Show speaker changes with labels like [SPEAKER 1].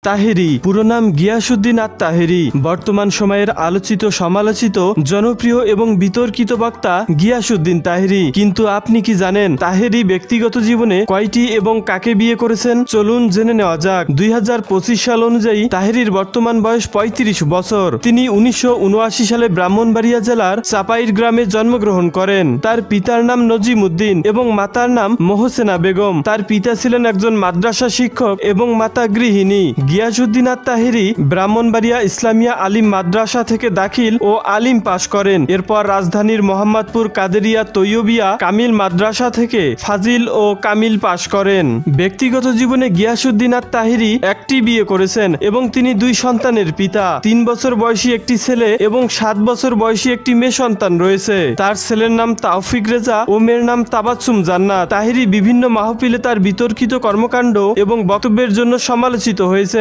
[SPEAKER 1] তাহেরি পুরো নাম গিয়াসউদ্দিন আত-তাহেরি, বর্তমান সময়ের আলোচিত সমালোচিত জনপ্রিয় এবং বিতর্কিত বক্তা গিয়াসউদ্দিন তাহেরি। কিন্তু আপনি কি জানেন তাহেরি ব্যক্তিগত জীবনে কয়টি এবং কাকে বিয়ে করেছেন? চলুন জেনে নেওয়া যাক। 2025 সাল অনুযায়ী তাহেরির বর্তমান বয়স 35 বছর। তিনি 1979 সালে ব্রাহ্মণবাড়িয়া জেলার চাপাইর গ্রামে জন্মগ্রহণ করেন। তার পিতার নাম নজিম উদ্দিন এবং মাতার নাম মোহসেনা বেগম। তার পিতা ছিলেন একজন মাদ্রাসা শিক্ষক এবং মাতা গৃহিণী। গিয়াসউদ্দিন আত-তাহেরি ব্রাহ্মণবাড়িয়া ইসলামিয়া আলিম মাদ্রাসা থেকে দাখিল ও আলিম পাশ করেন। এরপর রাজধানীর মোহাম্মদপুর কাদেরিয়া তৈয়বিয়া কামিল মাদ্রাসা থেকে ফাজিল ও কামিল পাশ করেন। ব্যক্তিগত জীবনে গিয়াসউদ্দিন আত-তাহেরি একটি বিয়ে করেছেন এবং তিনি 2 সন্তানের পিতা। 3 বছর বয়সী একটি ছেলে এবং 7 বছর বয়সী একটি মেয়ে সন্তান রয়েছে। তার ছেলের নাম তাওফিক রেজা ও মেয়ের নাম তাবাচ্চুম জান্নাত। তাহেরি বিভিন্ন মাহফিলে তার বিতর্কিত কর্মকাণ্ড এবং বক্তব্যের জন্য সমালোচিত হয়েছে।